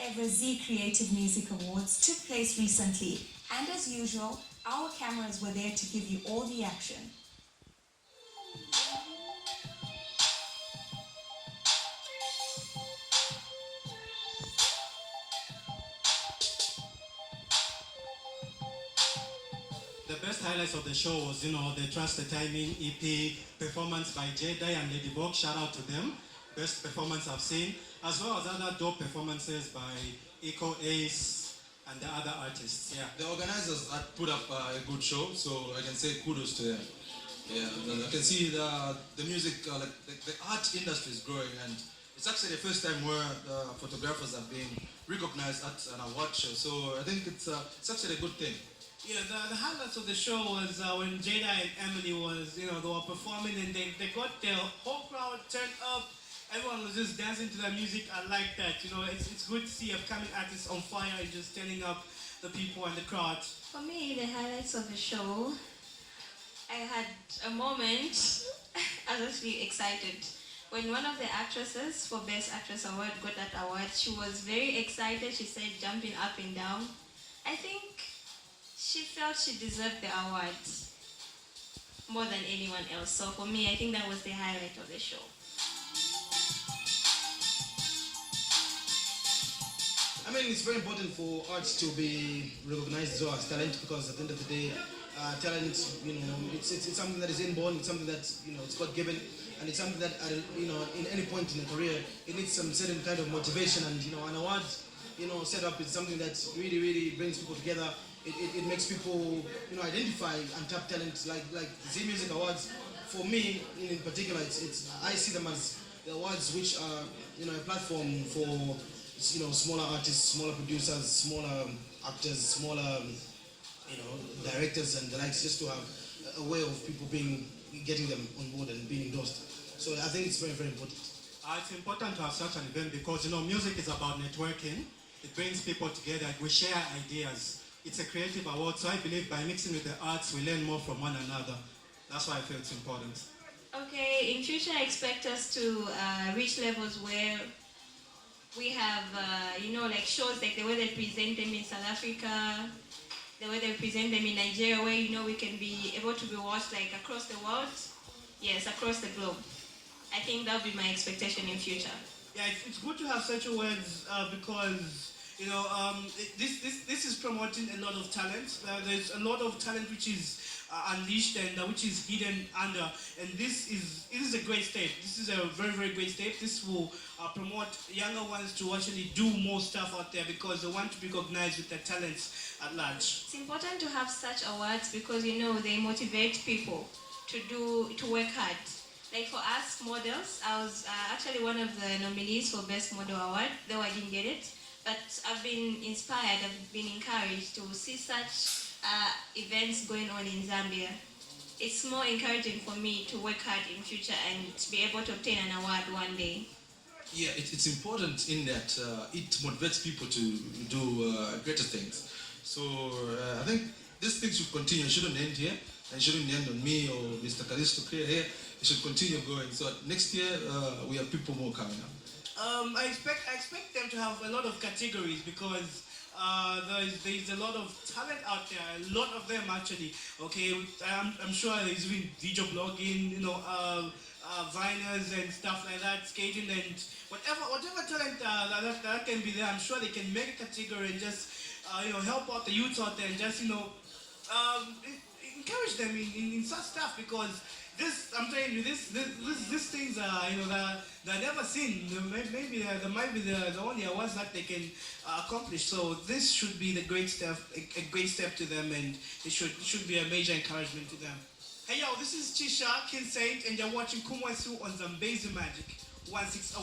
ever Z Creative Music Awards took place recently, and as usual, our cameras were there to give you all the action. The best highlights of the show was, the Trust the Timing EP performance by Jedi and Ladybug. Shout out to them. Best performance I've seen, as well as other dope performances by Eco Ace and the other artists. Yeah. The organizers had put up a good show, so I can say kudos to them. Yeah, I can see the music, the art industry is growing, and it's actually the first time where photographers are being recognized at an award show. So I think it's actually a good thing. Yeah, the highlights of the show was when Jada and Emily was, they were performing, and they got their whole crowd turned up. Everyone was just dancing to their music. I like that. It's good to see upcoming artists on fire and just turning up the people and the crowd. For me, the highlights of the show, I had a moment. I was actually excited when one of the actresses for Best Actress Award got that award. She was very excited. She said jumping up and down. I think she felt she deserved the award more than anyone else. So for me, I think that was the highlight of the show. I mean, it's very important for arts to be recognized as well as talent, because at the end of the day, talent, it's something that is inborn, it's something that, it's God given, and it's something that, in any point in a career, it needs some certain kind of motivation, and, an award, set up is something that really, really brings people together. It makes people, identify and tap talent, like ZeeMusic Awards. For me, in particular, I see them as the awards which are, a platform for, smaller artists, smaller producers, smaller actors, smaller, directors and the likes, just to have a way of people getting them on board and being endorsed. So I think it's very, very important. It's important to have such an event because, music is about networking. It brings people together. We share ideas. It's a creative award, so I believe by mixing with the arts, we learn more from one another. That's why I feel it's important. Okay, in future, I expect us to reach levels where we have, like shows like the way they present them in South Africa, the way they present them in Nigeria, where, we can be able to be watched like across the world. Yes, across the globe. I think that would be my expectation in future. Yeah, it's good to have such awards because, this is promoting a lot of talent. There's a lot of talent which is unleashed and which is hidden under, and this is a great step. This is a very, very great step. This will promote younger ones to actually do more stuff out there because they want to be recognized with their talents at large. It's important to have such awards because they motivate people to work hard. Like for us models, I was actually one of the nominees for Best Model Award, though I didn't get it. But I've been inspired, I've been encouraged to see such events going on in Zambia. It's more encouraging for me to work hard in future and be able to obtain an award one day. Yeah, it's important in that it motivates people to do greater things. So I think this thing should continue. It shouldn't end here, and it shouldn't end on me or Mr. Kalisto here. It should continue going. So next year we have people more coming up. I expect them to have a lot of categories because there's a lot of talent out there, a lot of them actually. Okay, I'm sure there's been video blogging, viners and stuff like that, skating and whatever talent that can be there. I'm sure they can make a category and just help out the youth out there and just encourage them in such stuff because. I'm telling you, these things are, they're never seen. Maybe there might be the only awards that they can accomplish. So this should be a great step to them, and it should be a major encouragement to them. Hey yo, this is Chisha, Kin Saint, and you're watching Kumwesu on Zambezi Magic 160.